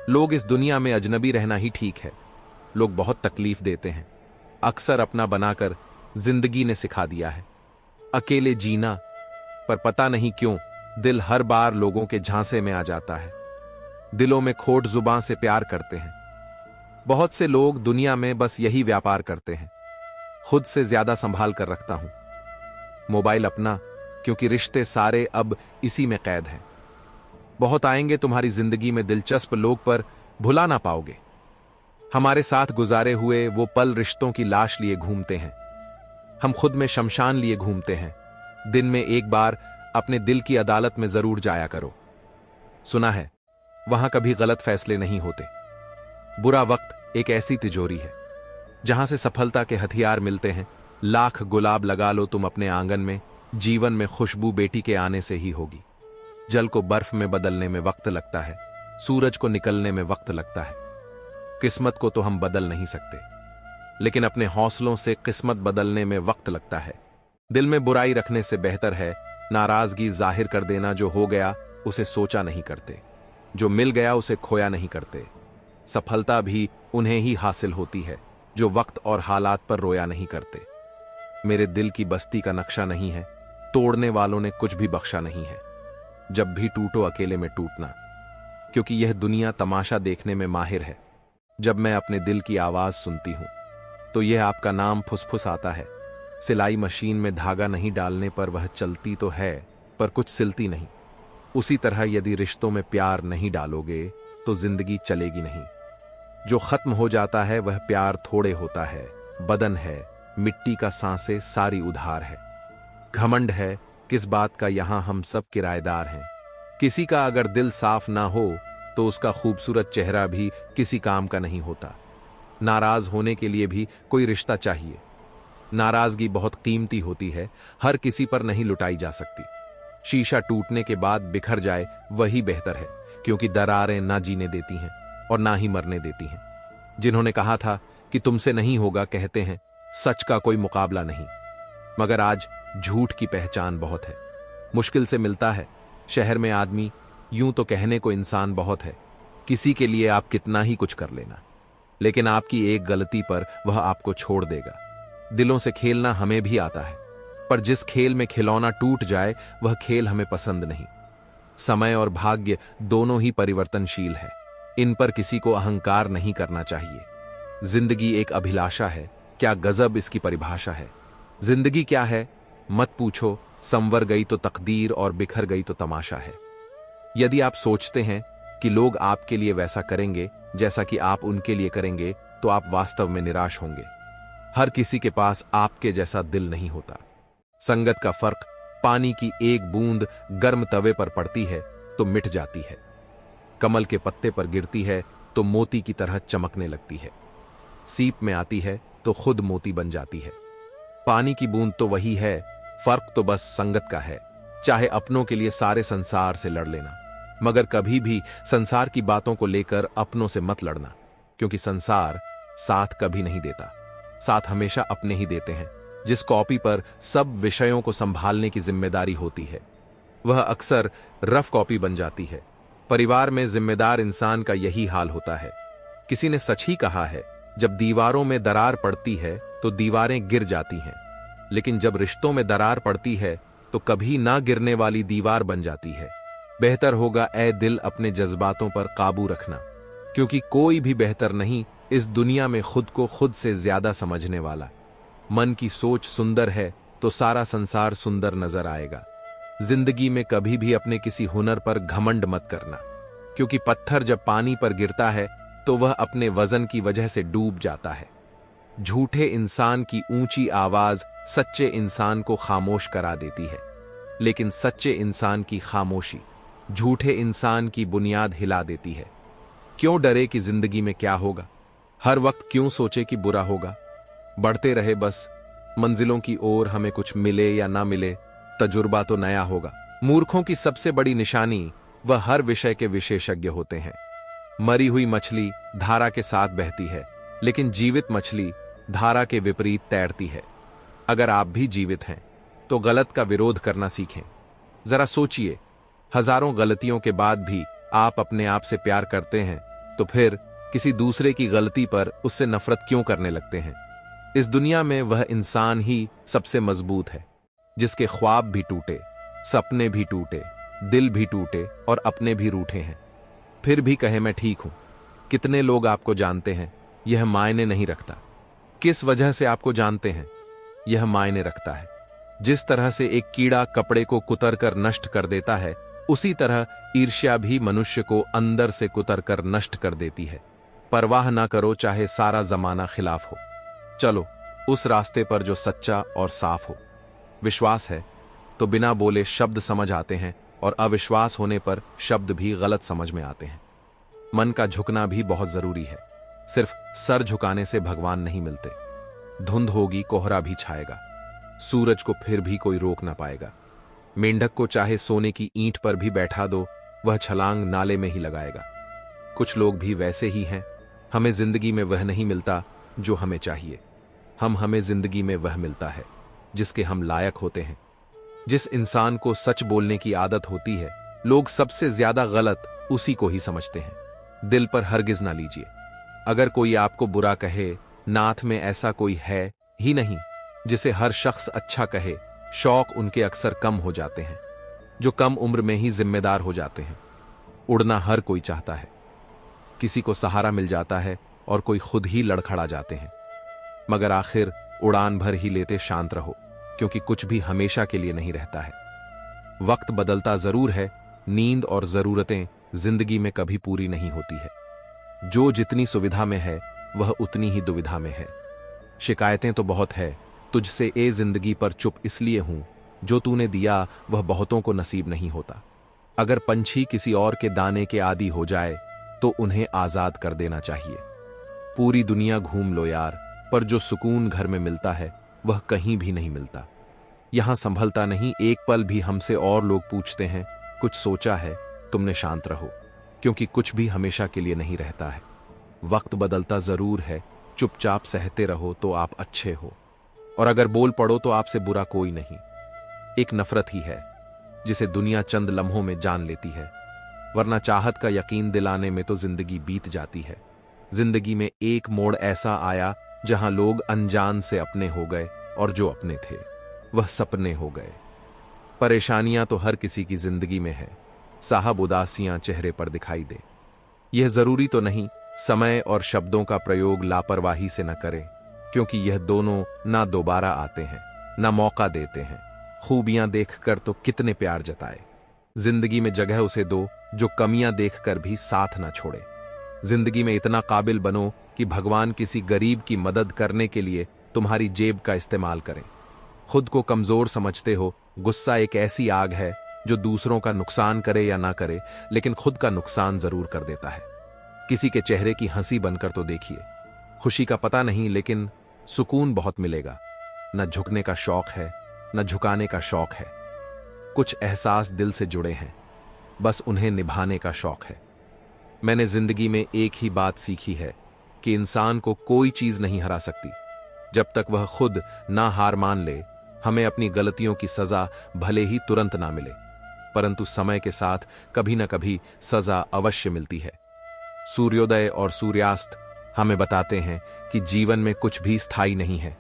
Speaker 1: लोग इस दुनिया में अजनबी रहना ही ठीक है। लोग बहुत तकलीफ देते हैं, अक्सर अपना बनाकर जिंदगी ने सिखा दिया है अकेले जीना, पर पता नहीं क्यों दिल हर बार लोगों के झांसे में आ जाता है। दिलों में खोट जुबान से प्यार करते हैं। बहुत से लोग दुनिया में बस यही व्यापार करते हैं। खुद से ज्यादा संभाल कर रखता हूं मोबाइल अपना, क्योंकि रिश्ते सारे अब इसी में कैद हैं। बहुत आएंगे तुम्हारी जिंदगी में दिलचस्प लोग, पर भुला ना पाओगे हमारे साथ गुजारे हुए वो पल। रिश्तों की लाश लिए घूमते हैं हम, खुद में शमशान लिए घूमते हैं। दिन में एक बार अपने दिल की अदालत में जरूर जाया करो। सुना है वहां कभी गलत फैसले नहीं होते। बुरा वक्त एक ऐसी तिजोरी है जहां से सफलता के हथियार मिलते हैं। लाख गुलाब लगा लो तुम अपने आंगन में, जीवन में खुशबू बेटी के आने से ही होगी। जल को बर्फ में बदलने में वक्त लगता है, सूरज को निकलने में वक्त लगता है। किस्मत को तो हम बदल नहीं सकते, लेकिन अपने हौसलों से किस्मत बदलने में वक्त लगता है। दिल में बुराई रखने से बेहतर है नाराजगी जाहिर कर देना। जो हो गया उसे सोचा नहीं करते, जो मिल गया उसे खोया नहीं करते। सफलता भी उन्हें ही हासिल होती है जो वक्त और हालात पर रोया नहीं करते। मेरे दिल की बस्ती का नक्शा नहीं है, तोड़ने वालों ने कुछ भी बख्शा नहीं है। जब भी टूटो अकेले में टूटना, क्योंकि यह दुनिया तमाशा देखने में माहिर है। जब मैं अपने दिल की आवाज सुनती हूं तो यह आपका नाम फुसफुस आता है। सिलाई मशीन में धागा नहीं डालने पर वह चलती तो है, पर कुछ सिलती नहीं। उसी तरह यदि रिश्तों में प्यार नहीं डालोगे तो जिंदगी चलेगी नहीं। जो खत्म हो जाता है वह प्यार थोड़े होता है, बदन है, मिट्टी का सांसे सारी उधार है। घमंड है किस बात का, यहां हम सब किराएदार हैं। किसी का अगर दिल साफ ना हो तो उसका खूबसूरत चेहरा भी किसी काम का नहीं होता। नाराज होने के लिए भी कोई रिश्ता चाहिए। नाराजगी बहुत कीमती होती है, हर किसी पर नहीं लुटाई जा सकती। शीशा टूटने के बाद बिखर जाए वही बेहतर है, क्योंकि दरारें ना जीने देती हैं और ना ही मरने देती हैं। जिन्होंने कहा था कि तुमसे नहीं होगा, कहते हैं सच का कोई मुकाबला नहीं। मगर आज झूठ की पहचान बहुत है, मुश्किल से मिलता है। शहर में आदमी, यूं तो कहने को इंसान बहुत है, किसी के लिए आप कितना ही कुछ कर लेना, लेकिन आपकी एक गलती पर वह आपको छोड़ देगा। दिलों से खेलना हमें भी आता है, पर जिस खेल में खिलौना टूट जाए वह खेल हमें पसंद नहीं। समय और भाग्य दोनों ही परिवर्तनशील है, इन पर किसी को अहंकार नहीं करना चाहिए। जिंदगी एक अभिलाषा है, क्या गजब इसकी परिभाषा है। जिंदगी क्या है मत पूछो, संवर गई तो तकदीर और बिखर गई तो तमाशा है। यदि आप सोचते हैं कि लोग आपके लिए वैसा करेंगे जैसा कि आप उनके लिए करेंगे, तो आप वास्तव में निराश होंगे। हर किसी के पास आपके जैसा दिल नहीं होता। संगत का फर्क, पानी की एक बूंद गर्म तवे पर पड़ती है तो मिट जाती है, कमल के पत्ते पर गिरती है तो मोती की तरह चमकने लगती है, सीप में आती है तो खुद मोती बन जाती है। पानी की बूंद तो वही है, फर्क तो बस संगत का है। चाहे अपनों के लिए सारे संसार से लड़ लेना, मगर कभी भी संसार की बातों को लेकर अपनों से मत लड़ना, क्योंकि संसार साथ कभी नहीं देता। साथ हमेशा अपने ही देते हैं। जिस कॉपी पर सब विषयों को संभालने की जिम्मेदारी होती है, वह अक्सर रफ कॉपी बन जाती है। परिवार में जिम्मेदार इंसान का यही हाल होता है। किसी ने सच ही कहा है, जब दीवारों में दरार पड़ती है तो दीवारें गिर जाती हैं, लेकिन जब रिश्तों में दरार पड़ती है तो कभी ना गिरने वाली दीवार बन जाती है। बेहतर होगा ए दिल अपने जज्बातों पर काबू रखना, क्योंकि कोई भी बेहतर नहीं इस दुनिया में खुद को खुद से ज्यादा समझने वाला। मन की सोच सुंदर है तो सारा संसार सुंदर नजर आएगा। जिंदगी में कभी भी अपने किसी हुनर पर घमंड मत करना, क्योंकि पत्थर जब पानी पर गिरता है तो वह अपने वजन की वजह से डूब जाता है। झूठे इंसान की ऊंची आवाज सच्चे इंसान को खामोश करा देती है, लेकिन सच्चे इंसान की खामोशी झूठे इंसान की बुनियाद हिला देती है। क्यों डरे कि जिंदगी में क्या होगा, हर वक्त क्यों सोचे कि बुरा होगा। बढ़ते रहे बस मंजिलों की ओर, हमें कुछ मिले या ना मिले, तजुर्बा तो नया होगा। मूर्खों की सबसे बड़ी निशानी, वह हर विषय के विशेषज्ञ होते हैं। मरी हुई मछली धारा के साथ बहती है, लेकिन जीवित मछली धारा के विपरीत तैरती है। अगर आप भी जीवित हैं तो गलत का विरोध करना सीखें। जरा सोचिए, हजारों गलतियों के बाद भी आप अपने आप से प्यार करते हैं, तो फिर किसी दूसरे की गलती पर उससे नफरत क्यों करने लगते हैं। इस दुनिया में वह इंसान ही सबसे मजबूत है, जिसके ख्वाब भी टूटे, सपने भी टूटे, दिल भी टूटे और अपने भी रूठे हैं, फिर भी कहे मैं ठीक हूं। कितने लोग आपको जानते हैं, यह मायने नहीं रखता। किस वजह से आपको जानते हैं, यह मायने रखता है। जिस तरह से एक कीड़ा कपड़े को कुतर कर नष्ट कर देता है, उसी तरह ईर्ष्या भी मनुष्य को अंदर से कुतर कर नष्ट कर देती है। परवाह ना करो चाहे सारा जमाना खिलाफ हो, चलो उस रास्ते पर जो सच्चा और साफ हो। विश्वास है तो बिना बोले शब्द समझ आते हैं, और अविश्वास होने पर शब्द भी गलत समझ में आते हैं। मन का झुकना भी बहुत जरूरी है, सिर्फ सर झुकाने से भगवान नहीं मिलते। धुंध होगी, कोहरा भी छाएगा, सूरज को फिर भी कोई रोक ना पाएगा। मेंढक को चाहे सोने की ईंट पर भी बैठा दो, वह छलांग नाले में ही लगाएगा। कुछ लोग भी वैसे ही हैं। हमें जिंदगी में वह नहीं मिलता जो हमें चाहिए, हमें जिंदगी में वह मिलता है जिसके हम लायक होते हैं। जिस इंसान को सच बोलने की आदत होती है, लोग सबसे ज्यादा गलत उसी को ही समझते हैं। दिल पर हरगिज ना लीजिए। अगर कोई आपको बुरा कहे, नाथ में ऐसा कोई है ही नहीं जिसे हर शख्स अच्छा कहे। शौक उनके अक्सर कम हो जाते हैं जो कम उम्र में ही जिम्मेदार हो जाते हैं। उड़ना हर कोई चाहता है, किसी को सहारा मिल जाता है और कोई खुद ही लड़खड़ा जाते हैं, मगर आखिर उड़ान भर ही लेते शांत रहो, क्योंकि कुछ भी हमेशा के लिए नहीं रहता है। वक्त बदलता जरूर है, नींद और जरूरतें जिंदगी में कभी पूरी नहीं होती है। जो जितनी सुविधा में है वह उतनी ही दुविधा में है। शिकायतें तो बहुत है, तुझसे ए जिंदगी पर चुप इसलिए हूं, जो तूने दिया वह बहुतों को नसीब नहीं होता। अगर पंछी किसी और के दाने के आदी हो जाए तो उन्हें आजाद कर देना चाहिए। पूरी दुनिया घूम लो यार, पर जो सुकून घर में मिलता है वह कहीं भी नहीं मिलता। यहां संभलता नहीं एक पल भी हमसे, और लोग पूछते हैं कुछ सोचा है? तुमने शांत रहो, क्योंकि कुछ भी हमेशा के लिए नहीं रहता है। वक्त बदलता जरूर है, चुपचाप सहते रहो तो आप अच्छे हो, और अगर बोल पड़ो तो आपसे बुरा कोई नहीं। एक नफरत ही है जिसे दुनिया चंद लम्हों में जान लेती है, वरना चाहत का यकीन दिलाने में तो जिंदगी बीत जाती है। जिंदगी में एक मोड़ ऐसा आया जहां लोग अनजान से अपने हो गए, और जो अपने थे वह सपने हो गए। परेशानियां तो हर किसी की जिंदगी में है, साहब उदासियां चेहरे पर दिखाई दे। यह जरूरी तो नहीं समय और शब्दों का प्रयोग लापरवाही से न करें, क्योंकि यह दोनों ना दोबारा आते हैं ना मौका देते हैं। खूबियां देखकर तो कितने प्यार जताए, जिंदगी में जगह उसे दो जो कमियां देखकर भी साथ ना छोड़े। जिंदगी में इतना काबिल बनो कि भगवान किसी गरीब की मदद करने के लिए तुम्हारी जेब का इस्तेमाल करें। खुद को कमजोर समझते हो, गुस्सा एक ऐसी आग है जो दूसरों का नुकसान करे या ना करे, लेकिन खुद का नुकसान जरूर कर देता है। किसी के चेहरे की हंसी बनकर तो देखिए, खुशी का पता नहीं लेकिन सुकून बहुत मिलेगा। न झुकने का शौक है न झुकाने का शौक है, कुछ एहसास दिल से जुड़े हैं, बस उन्हें निभाने का शौक है। मैंने जिंदगी में एक ही बात सीखी है कि इंसान को कोई चीज नहीं हरा सकती जब तक वह खुद ना हार मान ले। हमें अपनी गलतियों की सजा भले ही तुरंत ना मिले, परंतु समय के साथ कभी न कभी सजा अवश्य मिलती है। सूर्योदय और सूर्यास्त हमें बताते हैं कि जीवन में कुछ भी स्थायी नहीं है,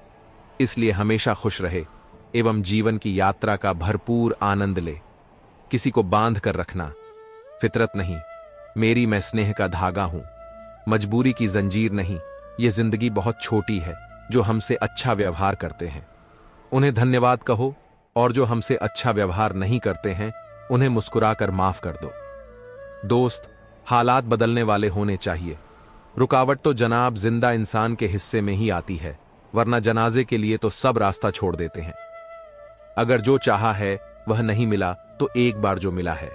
Speaker 1: इसलिए हमेशा खुश रहे एवं जीवन की यात्रा का भरपूर आनंद ले। किसी को बांध कर रखना फितरत नहीं, मेरी मैं स्नेह का धागा हूं, मजबूरी की जंजीर नहीं। ये जिंदगी बहुत छोटी है, जो हमसे अच्छा व्यवहार करते हैं उन्हें धन्यवाद कहो, और जो हमसे अच्छा व्यवहार नहीं करते हैं उन्हें मुस्कुराकर माफ कर दो। दोस्त, हालात बदलने वाले होने चाहिए। रुकावट तो जनाब जिंदा इंसान के हिस्से में ही आती है, वरना जनाजे के लिए तो सब रास्ता छोड़ देते हैं। अगर जो चाहा है वह नहीं मिला तो एक बार जो मिला है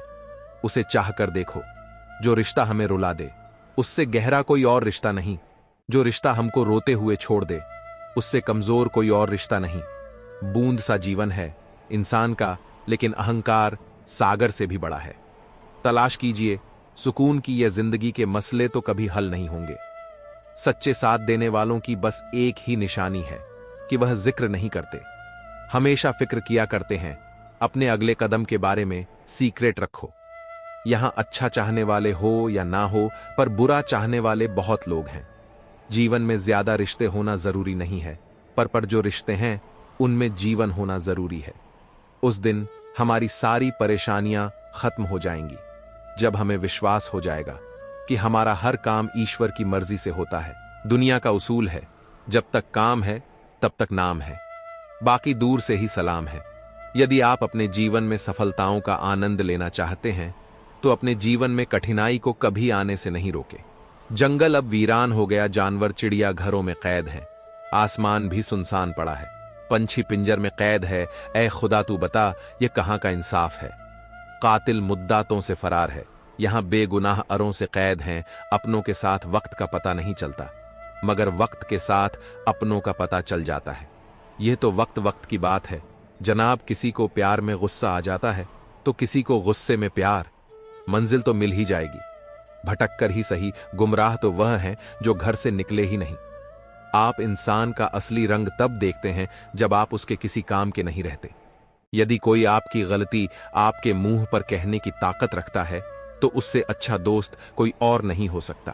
Speaker 1: उसे चाह कर देखो। जो रिश्ता हमें रुला दे उससे गहरा कोई और रिश्ता नहीं, जो रिश्ता हमको रोते हुए छोड़ दे उससे कमजोर कोई और रिश्ता नहीं। बूंद सा जीवन है इंसान का, लेकिन अहंकार सागर से भी बड़ा है। तलाश कीजिए सुकून की, यह जिंदगी के मसले तो कभी हल नहीं होंगे। सच्चे साथ देने वालों की बस एक ही निशानी है कि वह जिक्र नहीं करते, हमेशा फिक्र किया करते हैं। अपने अगले कदम के बारे में सीक्रेट रखो। यहां अच्छा चाहने वाले हो या ना हो, पर बुरा चाहने वाले बहुत लोग हैं। जीवन में ज्यादा रिश्ते होना जरूरी नहीं है, पर जो रिश्ते हैं उनमें जीवन होना जरूरी है। उस दिन हमारी सारी परेशानियां खत्म हो जाएंगी, जब हमें विश्वास हो जाएगा कि हमारा हर काम ईश्वर की मर्जी से होता है। दुनिया का उसूल है, जब तक काम है तब तक नाम है, बाकी दूर से ही सलाम है। यदि आप अपने जीवन में सफलताओं का आनंद लेना चाहते हैं तो अपने जीवन में कठिनाई को कभी आने से नहीं रोके। जंगल अब वीरान हो गया, जानवर चिड़िया घरों में कैद है, आसमान भी सुनसान पड़ा है, पंछी पिंजर में कैद है। ऐ खुदा तू बता ये कहां का इंसाफ है। कातिल मुद्दातों से फरार है, यहां बेगुनाह अरों से कैद हैं। अपनों के साथ वक्त का पता नहीं चलता, मगर वक्त के साथ अपनों का पता चल जाता है। यह तो वक्त वक्त की बात है जनाब। किसी को प्यार में गुस्सा आ जाता है तो किसी को गुस्से में प्यार। मंजिल तो मिल ही जाएगी, भटक कर ही सही। गुमराह तो वह है जो घर से निकले ही नहीं। आप इंसान का असली रंग तब देखते हैं जब आप उसके किसी काम के नहीं रहते। यदि कोई आपकी गलती आपके मुंह पर कहने की ताकत रखता है तो उससे अच्छा दोस्त कोई और नहीं हो सकता।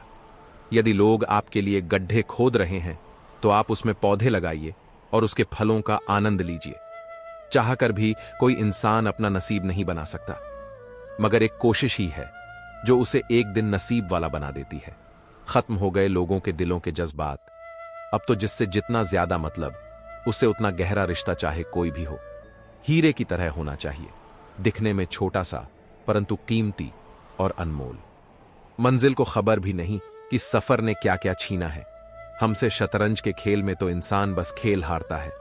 Speaker 1: यदि लोग आपके लिए गड्ढे खोद रहे हैं तो आप उसमें पौधे लगाइए और उसके फलों का आनंद लीजिए। चाहकर भी कोई इंसान अपना नसीब नहीं बना सकता, मगर एक कोशिश ही है जो उसे एक दिन नसीब वाला बना देती है। खत्म हो गए लोगों के दिलों के जज्बात, अब तो जिससे जितना ज्यादा मतलब उससे उतना गहरा रिश्ता चाहे कोई भी हो। हीरे की तरह होना चाहिए, दिखने में छोटा सा परंतु कीमती और अनमोल। मंजिल को खबर भी नहीं कि सफर ने क्या क्या छीना है। हमसे शतरंज के खेल में तो इंसान बस खेल हारता है,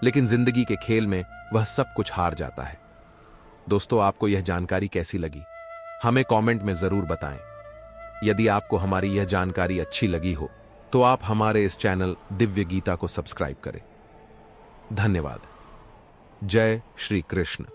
Speaker 1: लेकिन जिंदगी के खेल में वह सब कुछ हार जाता है। दोस्तों, आपको यह जानकारी कैसी लगी हमें कमेंट में जरूर बताएं। यदि आपको हमारी यह जानकारी अच्छी लगी हो तो आप हमारे इस चैनल दिव्य गीता को सब्सक्राइब करें। धन्यवाद। जय श्री कृष्ण।